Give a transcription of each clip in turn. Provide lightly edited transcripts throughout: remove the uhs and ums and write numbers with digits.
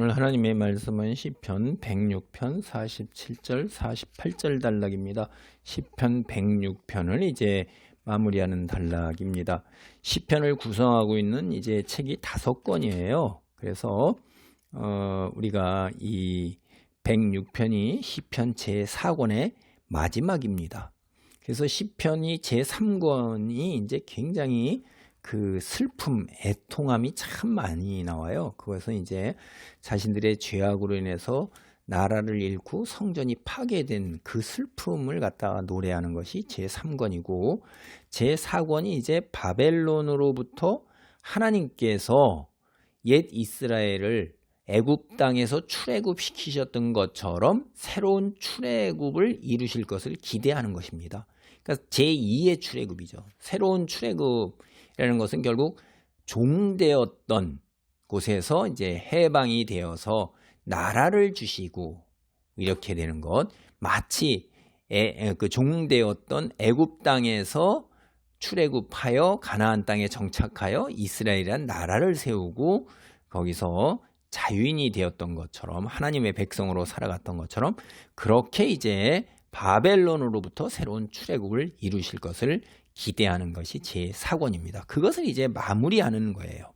오늘 하나님의 말씀은 시편 106편 47절 48절 단락입니다. 시편 106편을 이제 마무리하는 단락입니다. 시편을 구성하고 있는 이제 책이 5권이에요. 그래서 우리가 이 106편이 시편 제4권의 마지막입니다. 그래서 시편이 제3권이 이제 굉장히 그 슬픔, 애통함이 참 많이 나와요. 그것은 이제 자신들의 죄악으로 인해서 나라를 잃고 성전이 파괴된 그 슬픔을 갖다가 노래하는 것이 제3권이고, 제4권이 이제 바벨론으로부터 하나님께서 옛 이스라엘을 애굽 땅에서 출애굽시키셨던 것처럼 새로운 출애굽을 이루실 것을 기대하는 것입니다. 그러니까 제2의 출애굽이죠. 새로운 출애굽이라는 것은 결국 종되었던 곳에서 이제 해방이 되어서 나라를 주시고 이렇게 되는 것, 마치 그 종되었던 애굽 땅에서 출애굽하여 가나안 땅에 정착하여 이스라엘이란 나라를 세우고 거기서 자유인이 되었던 것처럼, 하나님의 백성으로 살아갔던 것처럼, 그렇게 이제 바벨론으로부터 새로운 출애굽을 이루실 것을 기대하는 것이 제4권입니다. 그것을 이제 마무리하는 거예요.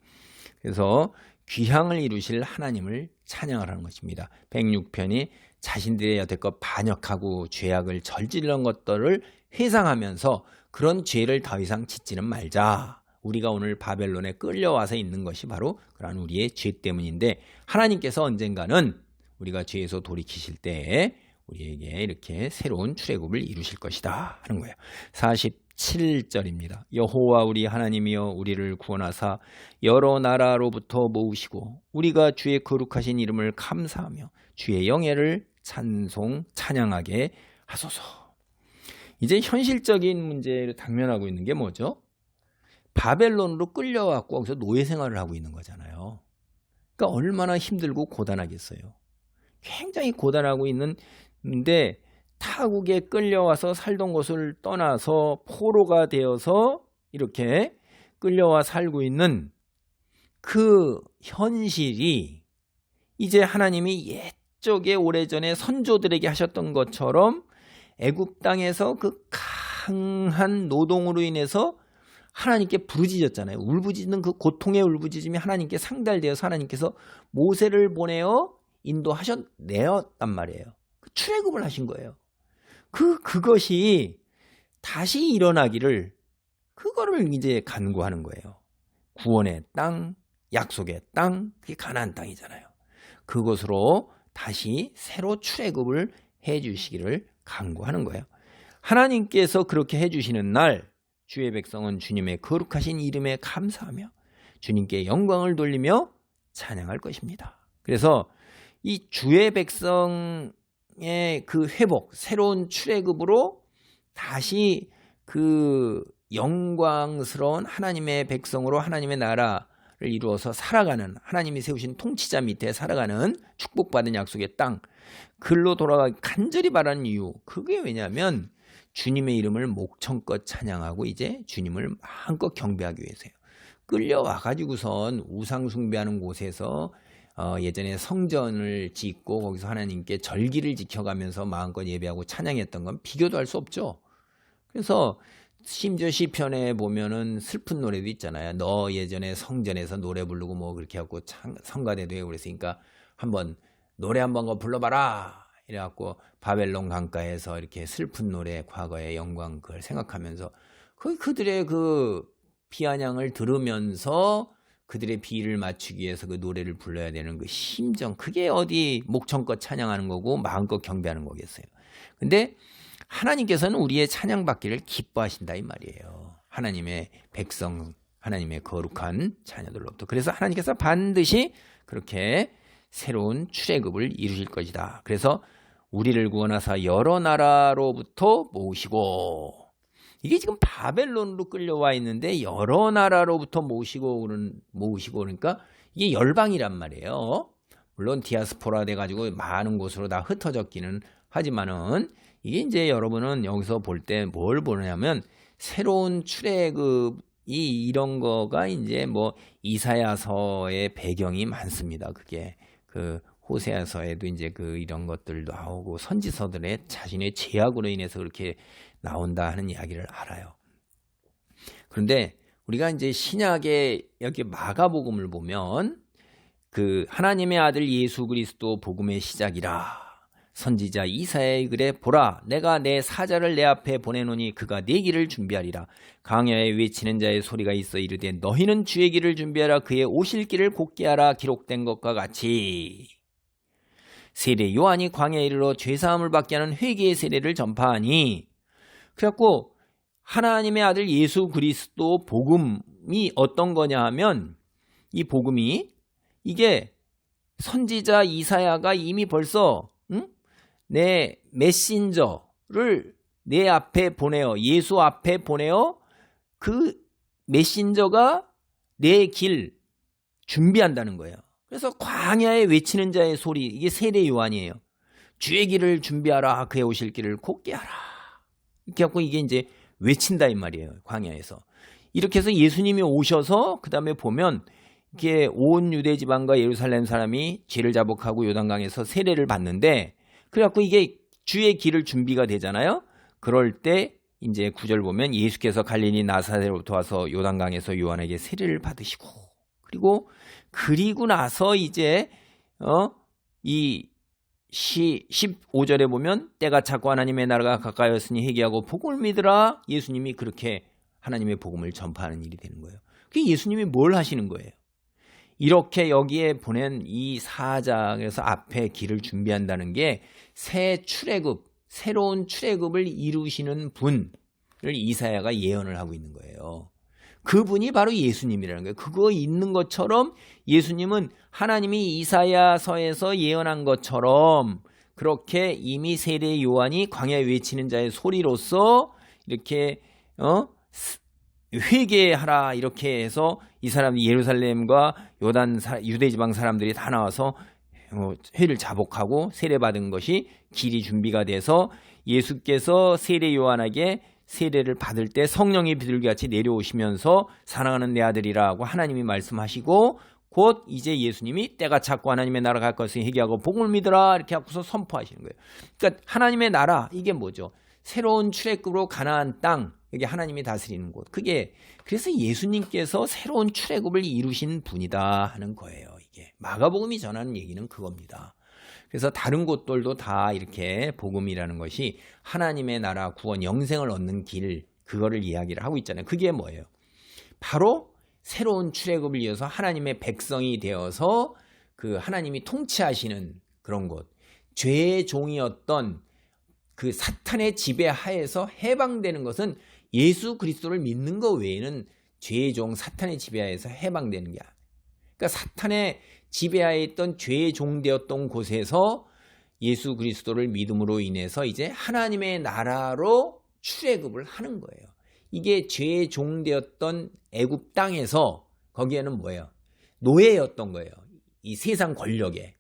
그래서 귀향을 이루실 하나님을 찬양을 하는 것입니다. 106편이 자신들의 여태껏 반역하고 죄악을 저지른 것들을 회상하면서 그런 죄를 더 이상 짓지는 말자. 우리가 오늘 바벨론에 끌려와서 있는 것이 바로 그러한 우리의 죄 때문인데, 하나님께서 언젠가는 우리가 죄에서 돌이키실 때 우리에게 이렇게 새로운 출애굽을 이루실 것이다 하는 거예요. 47절입니다. 여호와 우리 하나님이여 우리를 구원하사 여러 나라로부터 모으시고 우리가 주의 거룩하신 이름을 감사하며 주의 영예를 찬양하게 하소서. 이제 현실적인 문제를 당면하고 있는 게 뭐죠? 바벨론으로 끌려왔고 거기서 노예 생활을 하고 있는 거잖아요. 그러니까 얼마나 힘들고 고단하겠어요. 굉장히 고단하고 있는데 타국에 끌려와서 살던 곳을 떠나서 포로가 되어서 이렇게 끌려와 살고 있는 그 현실이 이제 하나님이 옛적에 오래전에 선조들에게 하셨던 것처럼 애굽 땅에서 그 강한 노동으로 인해서 하나님께 부르짖었잖아요. 울부짖는 그 고통의 울부짖음이 하나님께 상달되어서 하나님께서 모세를 보내어 인도하셨단 말이에요. 출애굽을 하신 거예요. 그것이 다시 일어나기를, 그거를 이제 간구하는 거예요. 구원의 땅, 약속의 땅, 그게 가나안 땅이잖아요. 그것으로 다시 새로 출애굽을 해 주시기를 간구하는 거예요. 하나님께서 그렇게 해 주시는 날 주의 백성은 주님의 거룩하신 이름에 감사하며 주님께 영광을 돌리며 찬양할 것입니다. 그래서 이 주의 백성의 그 회복, 새로운 출애굽으로 다시 그 영광스러운 하나님의 백성으로 하나님의 나라를 이루어서 살아가는, 하나님이 세우신 통치자 밑에 살아가는 축복받은 약속의 땅, 글로 돌아가기 간절히 바라는 이유, 그게 왜냐하면 주님의 이름을 목청껏 찬양하고 이제 주님을 마음껏 경배하기 위해서요. 끌려와가지고선 우상 숭배하는 곳에서 예전에 성전을 짓고 거기서 하나님께 절기를 지켜가면서 마음껏 예배하고 찬양했던 건 비교도 할 수 없죠. 그래서 심지어 시편에 보면은 슬픈 노래도 있잖아요. 너 예전에 성전에서 노래 부르고 뭐 그렇게 하고 성가대도 해고 그랬으니까 한번 노래 한번 불러봐라. 이래갖고 바벨론 강가에서 이렇게 슬픈 노래, 과거의 영광, 그걸 생각하면서 그들의 그 비아냥을 들으면서 그들의 비를 맞추기 위해서 그 노래를 불러야 되는 그 심정, 그게 어디 목청껏 찬양하는 거고 마음껏 경배하는 거겠어요. 근데 하나님께서는 우리의 찬양받기를 기뻐하신다 이 말이에요. 하나님의 백성, 하나님의 거룩한 자녀들로부터. 그래서 하나님께서 반드시 그렇게 새로운 출애굽을 이루실 것이다. 그래서 우리를 구원하사 여러 나라로부터 모으시고, 이게 지금 바벨론으로 끌려와 있는데 여러 나라로부터 모으시고 그러니까 이게 열방이란 말이에요. 물론 디아스포라 돼가지고 많은 곳으로 다 흩어졌기는 하지만은 이게 이제 여러분은 여기서 볼 때 뭘 보냐면 새로운 출애굽이 이런 거가 이제 뭐 이사야서의 배경이 많습니다. 그게 그 호세아서에도 이제 그 이런 것들도 나오고 선지서들의 자신의 죄악으로 인해서 그렇게 나온다 하는 이야기를 알아요. 그런데 우리가 이제 신약의 여기 마가복음을 보면 그 하나님의 아들 예수 그리스도 복음의 시작이라 선지자 이사야의 글에 보라 내가 내 사자를 내 앞에 보내노니 그가 네 길을 준비하리라 광야에 외치는 자의 소리가 있어 이르되 너희는 주의 길을 준비하라 그의 오실 길을 곧게 하라 기록된 것과 같이 세례 요한이 광야에 이르러 죄사함을 받게 하는 회개의 세례를 전파하니 그래갖고 하나님의 아들 예수 그리스도 복음이 어떤 거냐 하면 이 복음이 이게 선지자 이사야가 이미 벌써 내 메신저를 내 앞에 보내어 예수 앞에 보내어 그 메신저가 내 길 준비한다는 거예요. 그래서 광야에 외치는 자의 소리 이게 세례 요한이에요. 주의 길을 준비하라 그의 오실 길을 곧게 하라 이렇게 하고 이게 이제 외친다 이 말이에요. 광야에서 이렇게 해서 예수님이 오셔서 그 다음에 보면 이게 온 유대 지방과 예루살렘 사람이 죄를 자복하고 요단강에서 세례를 받는데 그래갖고 이게 주의 길을 준비가 되잖아요. 그럴 때 이제 9절 보면 예수께서 갈릴리 나사렛으로부터 와서 요단강에서 요한에게 세례를 받으시고 그리고 나서 이제 이 15절에 보면 때가 찼고 하나님의 나라가 가까이었으니 회개하고 복음을 믿으라 예수님이 그렇게 하나님의 복음을 전파하는 일이 되는 거예요. 그게 예수님이 뭘 하시는 거예요? 이렇게 여기에 보낸 이 사자에서 앞에 길을 준비한다는 게 새 출애굽, 새로운 출애굽을 이루시는 분을 이사야가 예언을 하고 있는 거예요. 그분이 바로 예수님이라는 거예요. 그거 있는 것처럼 예수님은 하나님이 이사야서에서 예언한 것처럼 그렇게 이미 세례 요한이 광야에 외치는 자의 소리로서 이렇게 회개하라 이렇게 해서 이 사람이 예루살렘과 요단 유대 지방 사람들이 다 나와서 회를 자복하고 세례받은 것이 길이 준비가 돼서 예수께서 세례 요한에게 세례를 받을 때 성령이 비둘기같이 내려오시면서 사랑하는 내 아들이라고 하나님이 말씀하시고 곧 이제 예수님이 때가 찼고 하나님의 나라가 갈 것을 회개하고 복음을 믿으라 이렇게 하고서 선포하시는 거예요. 그러니까 하나님의 나라 이게 뭐죠? 새로운 출애굽으로 가나안 땅 여기 하나님이 다스리는 곳. 그게 그래서 예수님께서 새로운 출애굽을 이루신 분이다 하는 거예요. 이게 마가복음이 전하는 얘기는 그겁니다. 그래서 다른 곳들도 다 이렇게 복음이라는 것이 하나님의 나라 구원 영생을 얻는 길 그거를 이야기를 하고 있잖아요. 그게 뭐예요? 바로 새로운 출애굽을 이어서 하나님의 백성이 되어서 그 하나님이 통치하시는 그런 곳. 죄의 종이었던 그 사탄의 지배하에서 해방되는 것은 예수 그리스도를 믿는 것 외에는 죄의 종 사탄의 지배하에서 해방되는 게 아니에요. 그러니까 사탄의 지배하에 있던 죄의 종 되었던 곳에서 예수 그리스도를 믿음으로 인해서 이제 하나님의 나라로 출애굽을 하는 거예요. 이게 죄의 종 되었던 애굽 땅에서 거기에는 뭐예요? 노예였던 거예요. 이 세상 권력에.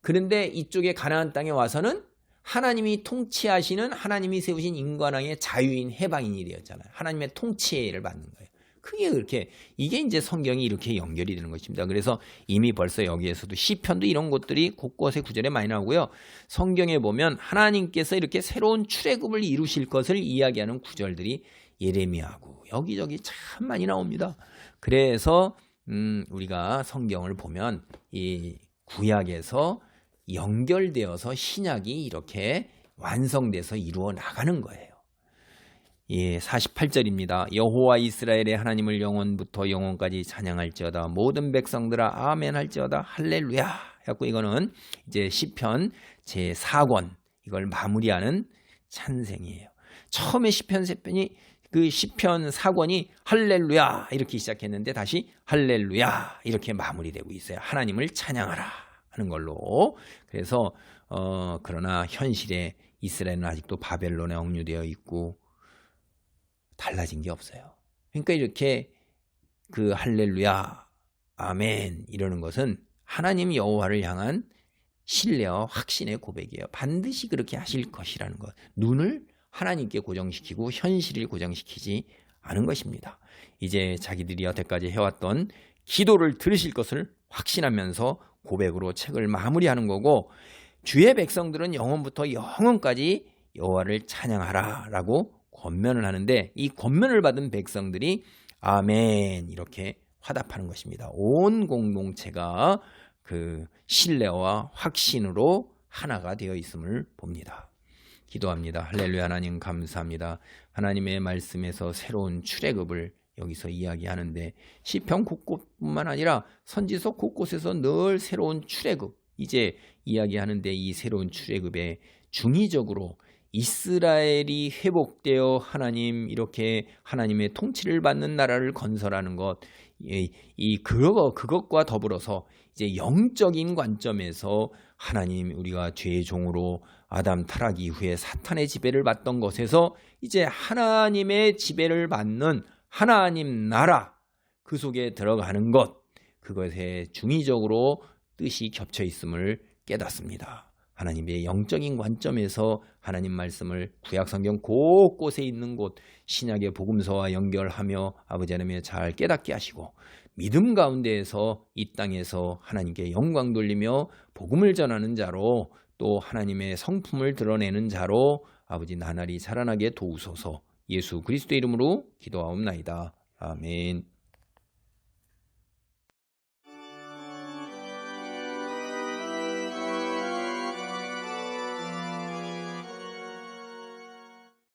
그런데 이쪽에 가나안 땅에 와서는 하나님이 통치하시는 하나님이 세우신 인간왕의 자유인 해방인이 되었잖아요. 하나님의 통치를 받는 거예요. 그게 그렇게 이게 이제 성경이 이렇게 연결이 되는 것입니다. 그래서 이미 벌써 여기에서도 시편도 이런 것들이 곳곳에 구절에 많이 나오고요. 성경에 보면 하나님께서 이렇게 새로운 출애굽을 이루실 것을 이야기하는 구절들이 예레미야하고 여기저기 참 많이 나옵니다. 그래서 우리가 성경을 보면 이 구약에서 연결되어서 신약이 이렇게 완성돼서 이루어 나가는 거예요. 예, 48절입니다. 여호와 이스라엘의 하나님을 영원부터 영원까지 찬양할지어다. 모든 백성들아 아멘 할지어다. 할렐루야. 해갖고 이거는 이제 시편 제4권 이걸 마무리하는 찬생이에요. 처음에 시편 3편이 그 시편 4권이 할렐루야 이렇게 시작했는데 다시 할렐루야 이렇게 마무리되고 있어요. 하나님을 찬양하라 하는 걸로. 그래서 그러나 현실에 이스라엘은 아직도 바벨론에 억류되어 있고 달라진 게 없어요. 그러니까 이렇게 그 할렐루야 아멘 이러는 것은 하나님 여호와를 향한 신뢰와 확신의 고백이에요. 반드시 그렇게 하실 것이라는 것. 눈을 하나님께 고정시키고 현실을 고정시키지 않은 것입니다. 이제 자기들이 여태까지 해왔던 기도를 들으실 것을 확신하면서 고백으로 책을 마무리하는 거고, 주의 백성들은 영원부터 영원까지 여호와를 찬양하라라고 권면을 하는데, 이 권면을 받은 백성들이 아멘 이렇게 화답하는 것입니다. 온 공동체가 그 신뢰와 확신으로 하나가 되어 있음을 봅니다. 기도합니다. 할렐루야. 하나님 감사합니다. 하나님의 말씀에서 새로운 출애굽을 여기서 이야기하는데, 시편 곳곳뿐만 아니라 선지서 곳곳에서 늘 새로운 출애굽 이제 이야기하는데, 이 새로운 출애굽에 중의적으로 이스라엘이 회복되어 하나님 이렇게 하나님의 통치를 받는 나라를 건설하는 것, 그것과 더불어서 이제 영적인 관점에서 하나님, 우리가 죄의 종으로 아담 타락 이후에 사탄의 지배를 받던 것에서 이제 하나님의 지배를 받는 하나님 나라, 그 속에 들어가는 것, 그것에 중의적으로 뜻이 겹쳐 있음을 깨닫습니다. 하나님의 영적인 관점에서 하나님 말씀을 구약성경 곳곳에 있는 곳 신약의 복음서와 연결하며 아버지 하나님의 잘 깨닫게 하시고, 믿음 가운데에서 이 땅에서 하나님께 영광 돌리며 복음을 전하는 자로, 또 하나님의 성품을 드러내는 자로 아버지 나날이 자라나게 도우소서. 예수 그리스도의 이름으로 기도하옵나이다. 아멘.